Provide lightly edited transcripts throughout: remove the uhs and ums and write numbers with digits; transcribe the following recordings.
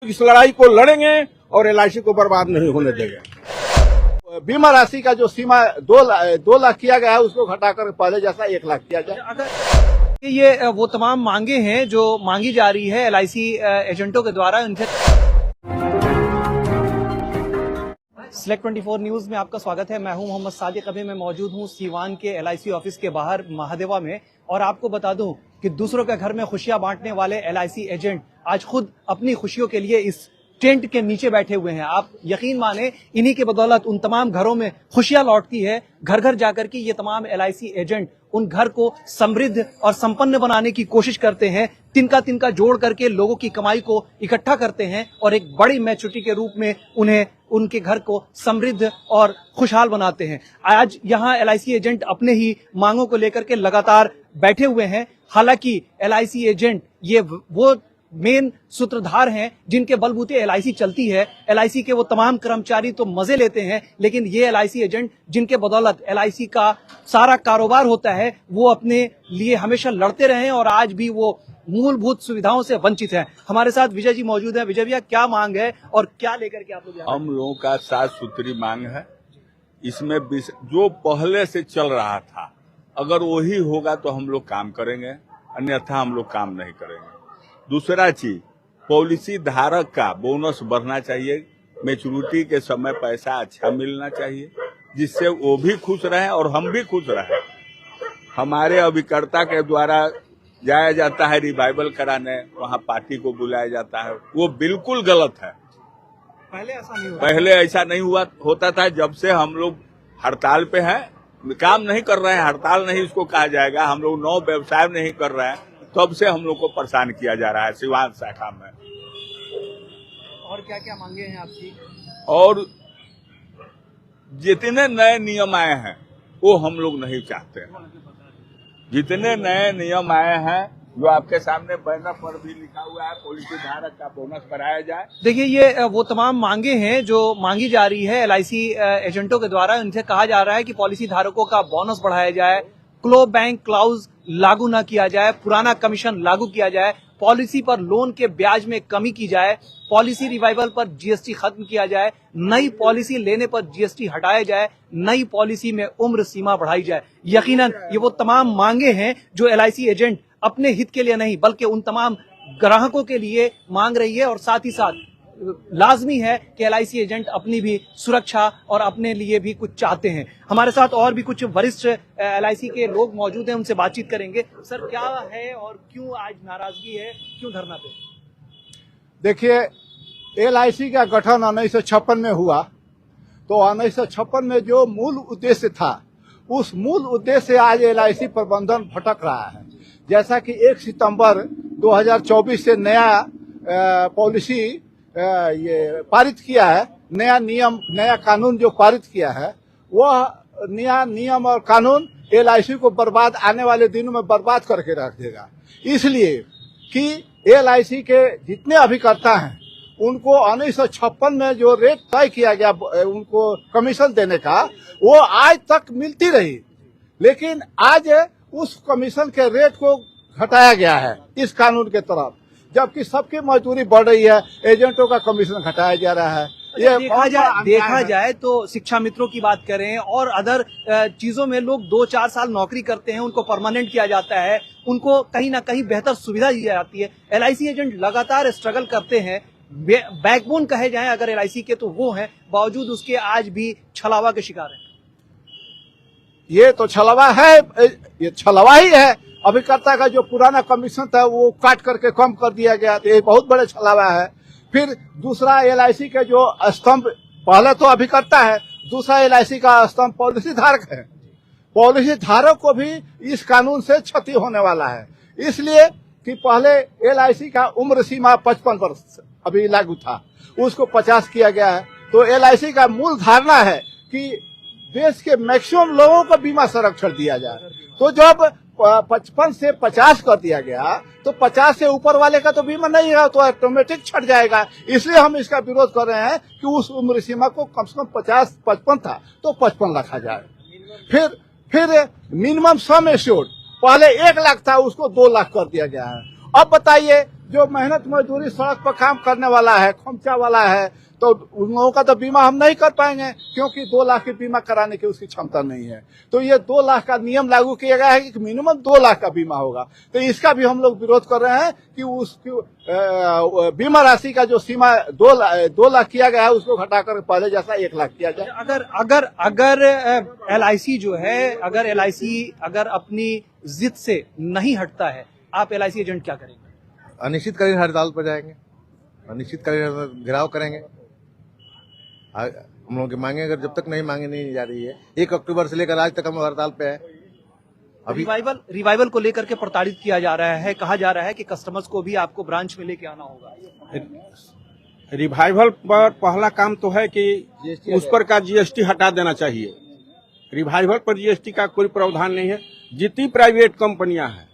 इस लड़ाई को लड़ेंगे और एलआईसी को बर्बाद नहीं होने देंगे। बीमा राशि का जो सीमा 2 लाख किया गया है उसको घटाकर पहले जैसा 1 लाख किया जाए। अगर ये वो तमाम मांगे हैं जो मांगी जा रही है एलआईसी एजेंटों के द्वारा, उनसे सिलेक्ट 24 न्यूज में आपका स्वागत है। मैं हूं मोहम्मद सादिक। अभी मैं मौजूद हूं सीवान के एलआईसी ऑफिस के बाहर महादेवा में, और आपको बता दूं कि दूसरों के घर में खुशियां बांटने वाले एलआईसी एजेंट आज खुद अपनी खुशियों के लिए इस टेंट के नीचे बैठे हुए हैं। आप यकीन माने, इन्हीं के बदौलत उन तमाम घरों में खुशियां लौटती है। घर घर जाकर के ये तमाम एलआईसी एजेंट उन घर को समृद्ध और संपन्न बनाने की कोशिश करते हैं। तिनका तिनका जोड़ करके लोगों की कमाई को इकट्ठा करते हैं और एक बड़ी मैच्योरिटी के रूप में उन्हें उनके घर को समृद्ध और खुशहाल बनाते हैं। आज यहाँ एलआईसी एजेंट अपने ही मांगों को लेकर के लगातार बैठे हुए हैं। हालांकि एलआईसी एजेंट ये वो मेन सूत्रधार हैं जिनके बलबूते एलआईसी चलती है। एलआईसी के वो तमाम कर्मचारी तो मजे लेते हैं, लेकिन ये एलआईसी एजेंट जिनके बदौलत एलआईसी का सारा कारोबार होता है, वो अपने लिए हमेशा लड़ते रहे और आज भी वो मूलभूत सुविधाओं से वंचित है। हमारे साथ विजय जी मौजूद है। विजय भैया, क्या मांग है और क्या लेकर के आप लोग? हम लोगों का 7 सूत्री मांग है। इसमें जो पहले से चल रहा था, अगर वही होगा तो हम लोग काम करेंगे, अन्यथा हम लोग काम नहीं करेंगे। दूसरा चीज, पॉलिसी धारक का बोनस बढ़ना चाहिए। मैच्योरिटी के समय पैसा अच्छा मिलना चाहिए, जिससे वो भी खुश रहे और हम भी खुश रहे। हमारे अभिकर्ता के द्वारा जाया जाता है रिवाइवल कराने, वहाँ पार्टी को बुलाया जाता है, वो बिल्कुल गलत है। पहले ऐसा नहीं होता था। जब से हम लोग हड़ताल पे हैं, काम नहीं कर रहे हैं, हड़ताल नहीं इसको कहा जाएगा, हम लोग नौ व्यवसाय नहीं कर रहे हैं, तब से हम लोग को परेशान किया जा रहा है सिवान शाखा में। और क्या क्या मांगे हैं आपकी? और जितने नए नियम आए हैं वो हम लोग नहीं चाहते हैं। जितने नए नियम आए हैं, जो आपके सामने बैनर पर भी लिखा हुआ है, पॉलिसी धारक का बोनस बढ़ाया जाए। देखिए, ये वो तमाम मांगे हैं जो मांगी जा रही है एलआईसी एजेंटों के द्वारा। इनसे कहा जा रहा है कि पॉलिसी धारकों का बोनस बढ़ाया जाए, क्लो बैंक क्लाउज लागू न किया जाए, पुराना कमीशन लागू किया जाए, पॉलिसी पर लोन के ब्याज में कमी की जाए, पॉलिसी रिवाइवल पर जीएसटी खत्म किया जाए, नई पॉलिसी लेने पर जीएसटी हटाया जाए, नई पॉलिसी में उम्र सीमा बढ़ाई जाए। यकीनन ये वो तमाम मांगे हैं जो एलआईसी एजेंट अपने हित के लिए नहीं बल्कि उन तमाम ग्राहकों के लिए मांग रही है। और साथ ही साथ लाजमी है कि एलआईसी एजेंट अपनी भी सुरक्षा और अपने लिए भी कुछ चाहते हैं। हमारे साथ और भी कुछ वरिष्ठ एलआईसी के लोग मौजूद हैं, उनसे बातचीत करेंगे। सर, क्या है और क्यों आज नाराजगी है, क्यों धरना पे? देखिए, एलआईसी का गठन 1956 में हुआ, तो 1956 में जो मूल उद्देश्य था, उस मूल उद्देश्य से आज एलआईसी प्रबंधन भटक रहा है। जैसा कि 1 सितंबर 2024 से नया पॉलिसी ये पारित किया है, नया नियम, नया कानून जो पारित किया है, वह नया नियम और कानून एलआईसी को बर्बाद, आने वाले दिनों में बर्बाद करके रख देगा। इसलिए कि एलआईसी के जितने अभिकर्ता हैं, उनको 1956 में जो रेट तय किया गया उनको कमीशन देने का, वो आज तक मिलती रही, लेकिन आज उस कमीशन के रेट को घटाया गया है इस कानून के तरफ, जबकि सबकी मजदूरी बढ़ रही है, एजेंटों का कमीशन घटाया जा रहा है। ये देखा जाए तो शिक्षा मित्रों की बात करें और अदर चीजों में लोग 2-4 साल नौकरी करते हैं, उनको परमानेंट किया जाता है, उनको कहीं ना कहीं बेहतर सुविधा दी जाती है। एलआईसी एजेंट लगातार स्ट्रगल करते हैं, बैकबोन कहे जाए अगर एलआईसी के तो वो हैं, बावजूद उसके आज भी छलावा के शिकार हैं। ये तो छलावा है, ये छलावा ही है। अभिकर्ता का जो पुराना कमीशन था वो काट करके कम कर दिया गया, तो ये बहुत बड़ा छलावा है। फिर दूसरा, एलआईसी के जो स्तंभ, पहले तो अभिकर्ता है, दूसरा एलआईसी का स्तंभ पॉलिसी धारक है। पॉलिसी धारक को भी इस कानून से क्षति होने वाला है, इसलिए कि पहले एलआईसी का उम्र सीमा 55 वर्ष अभी लागू था, उसको 50 किया गया है। तो एलआईसी का मूल धारणा है कि देश के मैक्सिमम लोगों को बीमा संरक्षण दिया जाए। तो जब 55 से 50 कर दिया गया, तो 50 से ऊपर वाले का तो बीमा नहीं है, तो ऑटोमेटिक छट जाएगा। इसलिए हम इसका विरोध कर रहे हैं कि उस उम्र सीमा को कम से कम 55 था तो 55 रखा जाए। फिर मिनिमम सम एश्योर्ड पहले 1 लाख था, उसको 2 लाख कर दिया गया है। अब बताइए, जो मेहनत मजदूरी सड़क पर काम करने वाला है, खोमचा वाला है, तो उन लोगों का तो बीमा हम नहीं कर पाएंगे, क्योंकि 2 लाख की बीमा कराने की उसकी क्षमता नहीं है। तो ये 2 लाख का नियम लागू किया गया है कि मिनिमम 2 लाख का बीमा होगा। तो इसका भी हम लोग विरोध कर रहे हैं कि उसकी बीमा राशि का जो सीमा 2 लाख किया गया है, उसको घटाकर पहले जैसा 1 लाख किया जाए। अगर LIC जो है, अगर अपनी जिद से नहीं हटता है, आप LIC एजेंट क्या करेंगे? अनिश्चितकालीन हड़ताल पर जाएंगे, अनिश्चितकालीन घेराव करेंगे। हम लोगों की मांगे अगर जब तक नहीं मांगे नहीं जा रही है, 1 अक्टूबर से लेकर आज तक हम हड़ताल पे है। अभी रिवाइवल को लेकर के प्रताड़ित किया जा रहा है, कहा जा रहा है कि कस्टमर्स को भी आपको ब्रांच में लेके आना होगा। रिवाइवल पर पहला काम तो है कि उस पर का GST हटा देना चाहिए। रिवाइवल पर GST का कोई प्रावधान नहीं है। जितनी प्राइवेट कंपनियां हैं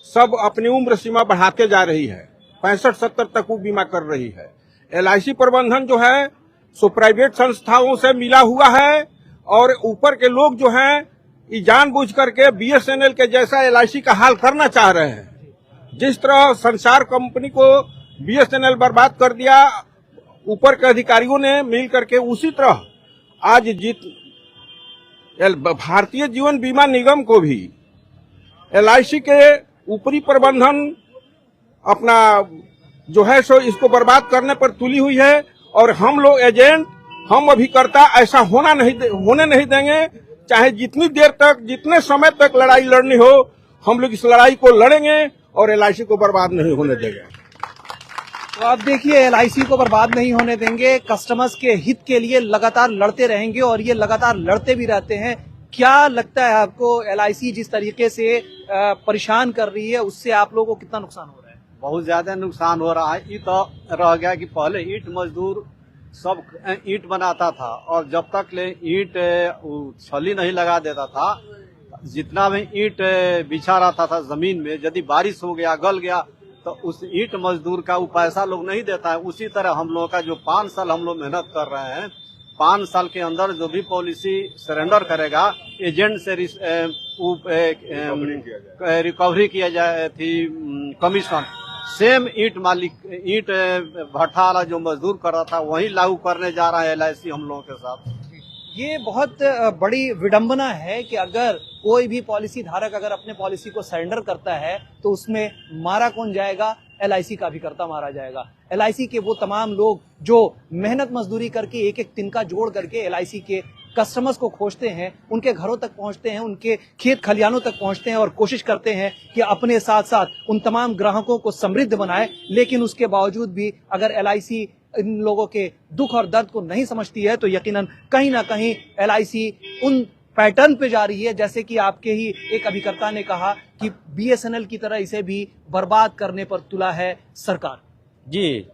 सब अपनी उम्र सीमा बढ़ाते जा रही है, 65-70 तक वो बीमा कर रही है। LIC प्रबंधन जो है सो प्राइवेट संस्थाओं से मिला हुआ है, और ऊपर के लोग जो हैं जानबूझ करके BSNL के जैसा LIC का हाल करना चाह रहे हैं। जिस तरह संचार कंपनी को BSNL बर्बाद कर दिया ऊपर के अधिकारियों ने मिल करके, उसी तरह आज भारतीय जीवन बीमा निगम को भी LIC के ऊपरी प्रबंधन अपना जो है सो इसको बर्बाद करने पर तुली हुई है। और हम लोग एजेंट, हम अभिकर्ता ऐसा होने नहीं देंगे। चाहे जितनी देर तक, जितने समय तक लड़ाई लड़नी हो, हम लोग इस लड़ाई को लड़ेंगे और LIC को बर्बाद नहीं होने देंगे। तो आप देखिए, LIC को बर्बाद नहीं होने देंगे, कस्टमर्स के हित के लिए लगातार लड़ते रहेंगे, और ये लगातार लड़ते भी रहते हैं। क्या लगता है आपको, LIC जिस तरीके से परेशान कर रही है, उससे आप लोगों को कितना नुकसान हो रहा है? बहुत ज्यादा नुकसान हो रहा है। ये तो रह गया कि पहले ईंट मजदूर सब ईंट बनाता था, और जब तक ले ईंट छली नहीं लगा देता था, जितना भी ईंट बिछा रहता था जमीन में, यदि बारिश हो गया, गल गया, तो उस ईंट मजदूर का वो पैसा लोग नहीं देता है। उसी तरह हम लोग का जो 5 साल हम लोग मेहनत कर रहे हैं, 5 साल के अंदर जो भी पॉलिसी सरेंडर करेगा, एजेंट से रिकवरी किया जाए थी कमीशन, सेम ईंट मालिक, ईंट भट्ठा वाला जो मजदूर कर रहा था, वही लागू करने जा रहा है LIC हम लोगों के साथ। ये बहुत बड़ी विडंबना है कि अगर कोई भी पॉलिसी धारक अगर अपने पॉलिसी को सरेंडर करता है, तो उसमें मारा कौन जाएगा? LIC का अभिकर्ता मारा जाएगा। LIC के वो तमाम लोग जो मेहनत मजदूरी करके एक एक तिनका जोड़ करके LIC के कस्टमर्स को खोजते हैं, उनके घरों तक पहुंचते हैं, उनके खेत खलियानों तक पहुंचते हैं और कोशिश करते हैं कि अपने साथ साथ उन तमाम ग्राहकों को समृद्ध बनाए। लेकिन उसके बावजूद भी अगर LIC इन लोगों के दुख और दर्द को नहीं समझती है, तो यकीनन कहीं ना कहीं LIC उन पैटर्न पे जा रही है, जैसे कि आपके ही एक अभिकर्ता ने कहा कि BSNL की तरह इसे भी बर्बाद करने पर तुला है सरकार। जी,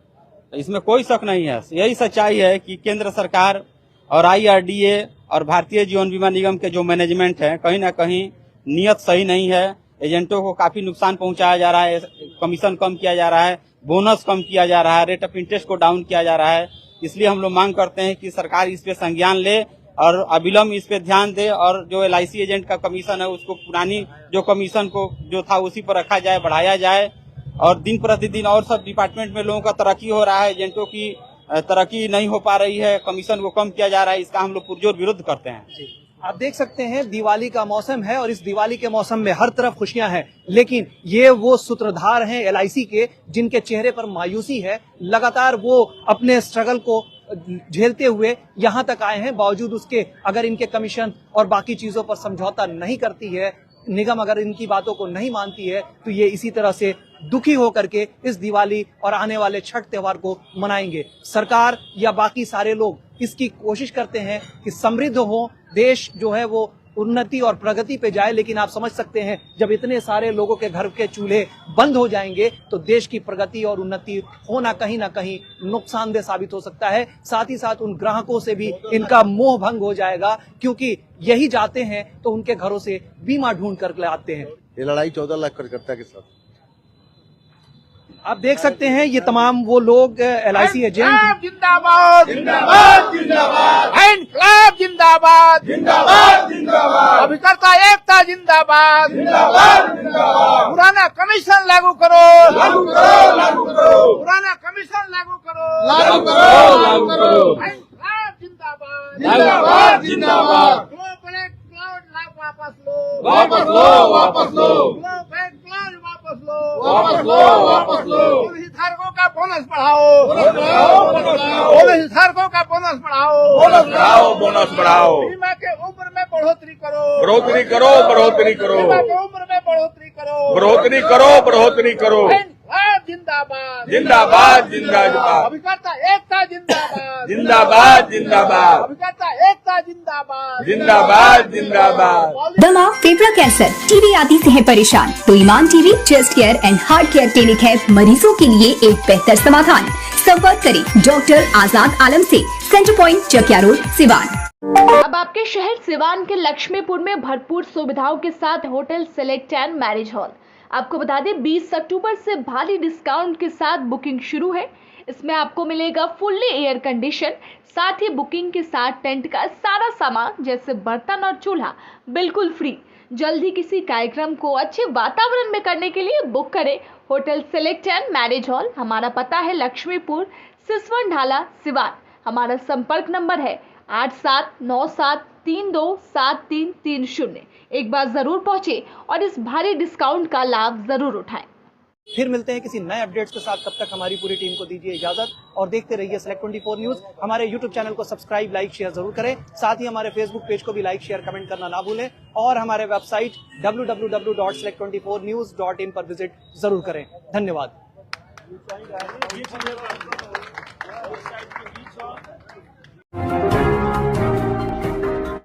इसमें कोई शक नहीं है। यही सच्चाई है कि केंद्र सरकार और IRDA और भारतीय जीवन बीमा निगम के जो मैनेजमेंट है, कहीं ना कहीं नियत सही नहीं है। एजेंटों को काफी नुकसान पहुंचाया जा रहा है, कमीशन कम किया जा रहा है, बोनस कम किया जा रहा है, रेट ऑफ इंटरेस्ट को डाउन किया जा रहा है। इसलिए हम लोग मांग करते हैं कि सरकार इस पे संज्ञान ले और अविलंब इस पे ध्यान दे, और जो LIC एजेंट का कमीशन है उसको पुरानी जो कमीशन को जो था उसी पर रखा जाए, बढ़ाया जाए। और दिन प्रतिदिन और सब डिपार्टमेंट में लोगों का तरक्की हो रहा है, एजेंटों की तरक्की नहीं हो पा रही है, कमीशन को कम किया जा रहा है। इसका हम लोग पुरजोर विरोध करते हैं। आप देख सकते हैं, दिवाली का मौसम है और इस दिवाली के मौसम में हर तरफ खुशियां हैं, लेकिन ये वो सूत्रधार हैं LIC के जिनके चेहरे पर मायूसी है। लगातार वो अपने स्ट्रगल को झेलते हुए यहाँ तक आए हैं, बावजूद उसके अगर इनके कमीशन और बाकी चीजों पर समझौता नहीं करती है, निगम अगर इनकी बातों को नहीं मानती है, तो ये इसी तरह से दुखी होकर के इस दिवाली और आने वाले छठ त्योहार को मनाएंगे। सरकार या बाकी सारे लोग इसकी कोशिश करते हैं कि समृद्ध हो, देश जो है वो उन्नति और प्रगति पे जाए, लेकिन आप समझ सकते हैं जब इतने सारे लोगों के घर के चूल्हे बंद हो जाएंगे, तो देश की प्रगति और उन्नति होना कहीं ना कहीं नुकसानदेह साबित हो सकता है। साथ ही साथ उन ग्राहकों से भी इनका मोह भंग हो जाएगा, क्योंकि यही जाते हैं तो उनके घरों से बीमा ढूंढ कर लाते हैं। ये लड़ाई 14 लाख कार्यकर्ता के साथ आप देख सकते हैं ये तमाम वो लोग LIC एजेंट जिंदाबाद जिंदाबाद जिंदाबाद, इनकलाब जिंदाबाद जिंदाबाद जिंदाबाद, अभिकर्ता एकता जिंदाबाद जिंदाबाद जिंदाबाद, पुराना कमीशन लागू करो लागू करो लागू करो, पुराना कमीशन लागू करो लागू करो लागू करो, इनकलाब जिंदाबाद जिंदाबाद जिंदाबाद, ब्लैक क्लाउड वापस लो वापस लो वापस लो, ब्लैक क्लाउड वापस लो वापस लो वापस लो, पुलिस धारकों का बोनस बढ़ाओ पुलिस धारकों का बोनस बढ़ाओ बोनस बढ़ाओ, बीमा के उम्र में बढ़ोतरी करो बढ़ोतरी करो बढ़ोतरी करो, बीमा के उम्र में बढ़ोतरी करो बढ़ोतरी करो बढ़ोतरी करो, इनकलाब जिंदाबाद जिंदाबाद जिंदाबाद, अभिकर्ता एकता जिंदाबाद जिंदाबाद जिंदाबाद, अभिकर्ता एकता जिंदाबाद जिंदाबाद जिंदाबाद। दमा, फेफड़ा कैंसर, टीबी आदि से है परेशान तो Imaan TB chest care and heart care clinic है मरीजों के लिए एक बेहतर समाधान। संपर्क करें डॉक्टर आजाद आलम से, centre point Chakia road, Siwan. अब आपके शहर सिवान के लक्ष्मीपुर में भरपूर सुविधाओं के साथ hotel select and marriage hall. आपको बता दें 20 अक्टूबर से भारी डिस्काउंट के साथ बुकिंग शुरू है। इसमें आपको मिलेगा फुल्ली एयर कंडीशन, साथ ही बुकिंग के साथ टेंट का सारा सामान जैसे बर्तन और चूल्हा बिल्कुल फ्री। जल्द ही किसी कार्यक्रम को अच्छे वातावरण में करने के लिए बुक करें hotel select and marriage hall. हमारा पता है लक्ष्मीपुर, सिसवन ढाला, सिवान। हमारा संपर्क नंबर है 8797327330। एक बार जरूर पहुंचे और इस भारी डिस्काउंट का लाभ जरूर उठाएं। फिर मिलते हैं किसी नए अपडेट्स के साथ। तब तक हमारी पूरी टीम को दीजिए इजाजत और देखते रहिए Select 24 न्यूज। हमारे YouTube चैनल को सब्सक्राइब, लाइक, शेयर जरूर करें। साथ ही हमारे Facebook पेज को भी लाइक, शेयर, कमेंट करना ना भूलें और हमारे वेबसाइट www.select24news.in पर विजिट जरूर करें। धन्यवाद।